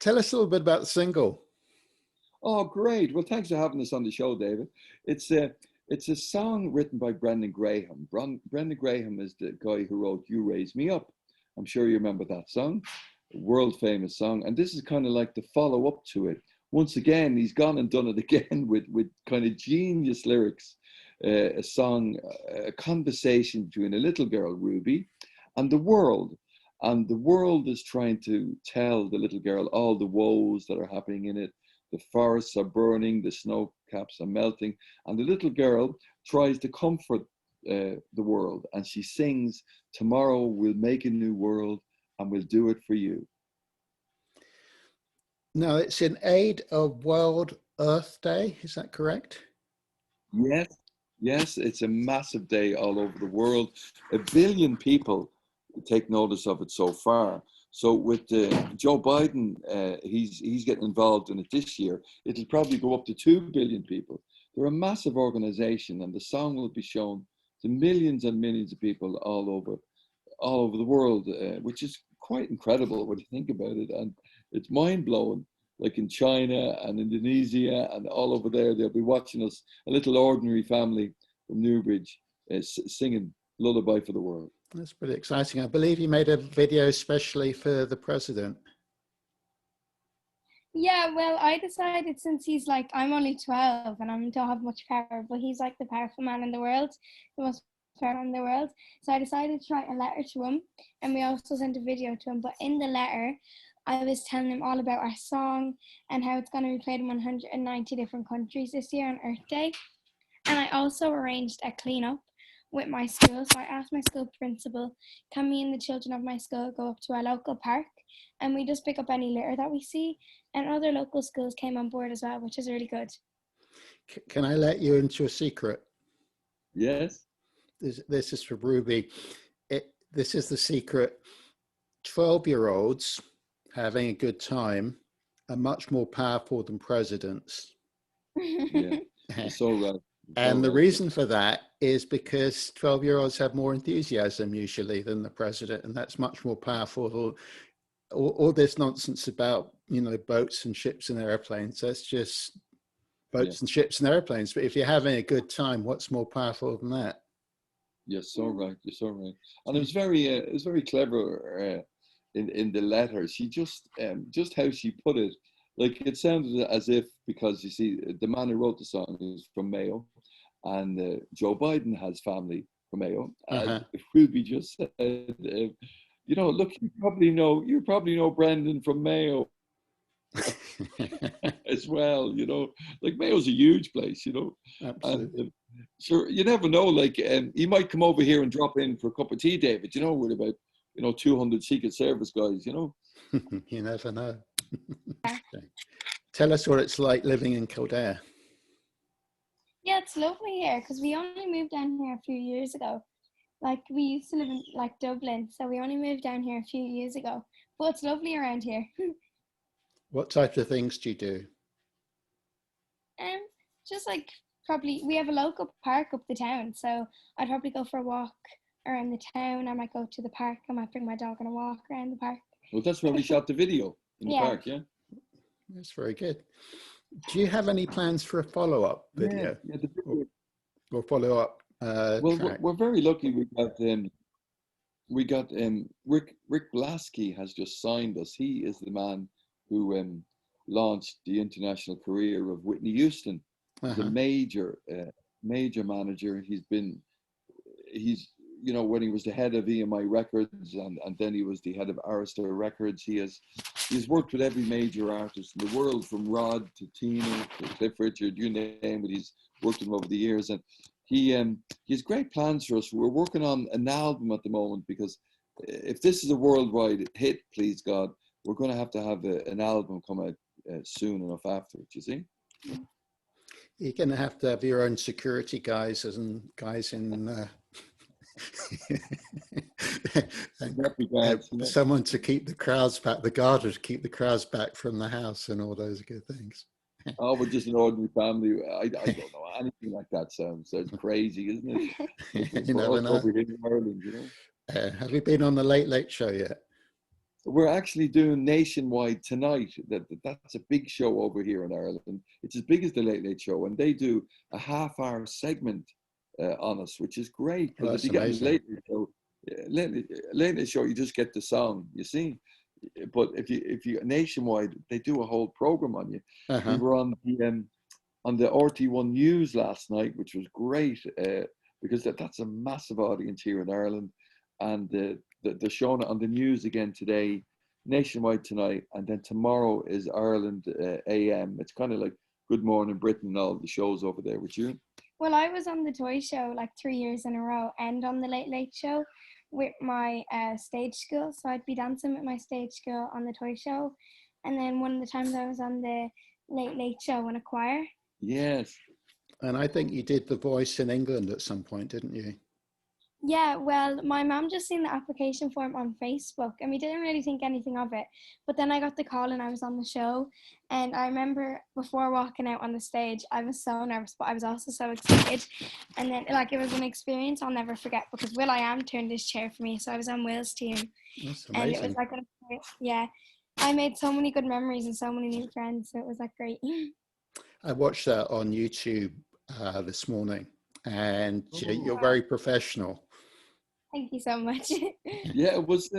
Tell us a little bit about the single. Oh, great. Well, thanks for having us on the show, David. It's a song written by Brendan Graham. Brendan Graham is the guy who wrote You Raise Me Up. I'm sure you remember that song, a world famous song. And this is kind of like the follow up to it. Once again, he's gone and done it again with kind of genius lyrics. A song, a conversation between a little girl, Ruby, and the world. And the world is trying to tell the little girl all the woes that are happening in it. The forests are burning, the snow caps are melting, and the little girl tries to comfort the world. And she sings, "Tomorrow we'll make a new world and we'll do it for you." Now, it's in aid of World Earth Day, is that correct? Yes, yes, it's a massive day all over the world. 1 billion people take notice of it so far. So with Joe Biden, he's getting involved in it this year. It'll probably go up to 2 billion people. They're a massive organization, and the song will be shown to millions and millions of people all over the world, which is quite incredible when you think about it. And it's mind blowing. Like in China and Indonesia and all over there, they'll be watching us, a little ordinary family from Newbridge, singing "Lullaby for the World." That's pretty exciting. I believe you made a video especially for the president. Yeah, well, I decided, since he's like, I'm only 12 and I don't have much power, but he's like the powerful man in the world, the most powerful man in the world. So I decided to write a letter to him, and we also sent a video to him. But in the letter, I was telling him all about our song and how it's going to be played in 190 different countries this year on Earth Day. And I also arranged a cleanup with my school. So I asked my school principal, can me and the children of my school go up to our local park and we just pick up any litter that we see? And other local schools came on board as well, which is really good. Can I let you into a secret? Yes. This is for Ruby. This is the secret. 12-year-olds having a good time are much more powerful than presidents. Yeah, so right. And the reason for that is because 12-year-olds have more enthusiasm usually than the president, and that's much more powerful. All this nonsense about, boats and ships and airplanes, that's just boats and ships and airplanes. But if you're having a good time, what's more powerful than that? You're so right. You're so right. And it was very clever in the letter. She just how she put it, like it sounded as if, because you see, the man who wrote the song is from Mayo, and Joe Biden has family from Mayo. If Ruby just said, look, you probably know Brendan from Mayo as well. Like Mayo's a huge place. Absolutely. And, sure, you never know. Like, he might come over here and drop in for a cup of tea, David. With about 200 Secret Service guys. You never know. Tell us what it's like living in Kildare. Yeah, it's lovely here because we only moved down here a few years ago. Like, we used to live in Dublin, so we only moved down here a few years ago. But it's lovely around here. What types of things do you do? Just probably, we have a local park up the town, so I'd probably go for a walk around the town. I might go to the park. I might bring my dog on a walk around the park. Well, that's where we shot the video, in the park, yeah? That's very good. Do you have any plans for a follow-up video? Yeah, the video. Or follow-up Well, we're very lucky. We got Rick Blasky has just signed us. He is the man who launched the international career of Whitney Houston. He's a major manager. He's when he was the head of EMI Records, and then he was the head of Arista Records. He's worked with every major artist in the world, from Rod to Tina to Cliff Richard, you name it. He's worked with them over the years, and he has great plans for us. We're working on an album at the moment, because if this is a worldwide hit, please God, we're going to have an album come out soon enough after it, you see. You're going to have your own security guys in someone to keep the crowds back, the guard to keep the crowds back from the house, and all those good things. Oh, we're just an ordinary family. I don't know, anything like that sounds crazy, isn't it? You never know. Over here in Ireland, have you been on the Late Late Show yet? we're actually doing nationwide tonight. That's a big show over here in Ireland. It's as big as the Late Late Show, and they do a half-hour segment on us, which is great. Well, Because if that's you get amazing. a Late Late Show, you just get the song, you see. But if you nationwide, they do a whole program on you. We were on the RT1 News last night, which was great because that's a massive audience here in Ireland, and they're showing it on the news again today, nationwide tonight, and then tomorrow is Ireland AM. It's kind of like Good Morning Britain and all the shows over there with you. Well, I was on the Toy Show like 3 years in a row, and on the Late Late Show with my stage school. So I'd be dancing with my stage school on the Toy Show, and then one of the times I was on the Late Late Show in a choir. Yes. And I think you did The Voice in England at some point, didn't you? Yeah, well, my mum just seen the application form on Facebook, and we didn't really think anything of it. But then I got the call and I was on the show, and I remember before walking out on the stage, I was so nervous, but I was also so excited. And then, like, it was an experience I'll never forget because Will.I.Am turned his chair for me, so I was on Will's team. That's amazing. And it was like, yeah, I made so many good memories and so many new friends, so it was like great. I watched that on YouTube this morning, and you're wow. very professional. Thank you so much. Yeah, it was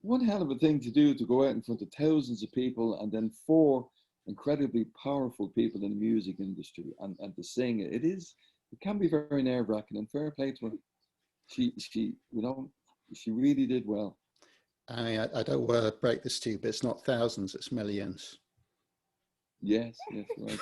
one hell of a thing to do, to go out in front of thousands of people and then 4 incredibly powerful people in the music industry and to sing it. It can be very nerve-wracking, and fair play to her. She really did well. I don't want to break this to you, but it's not thousands, it's millions. Yes, right.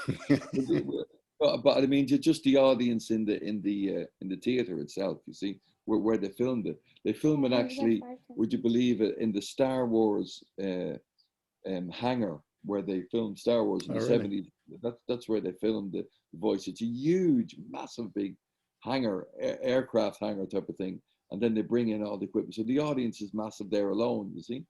But I mean, just the audience in the theater itself. You see, where they filmed it. They filmed it actually. Would you believe it? In the Star Wars hangar where they filmed Star Wars in the '70s. That's where they filmed the voice. It's a huge, massive, big hangar, aircraft hangar type of thing. And then they bring in all the equipment. So the audience is massive there alone. You see.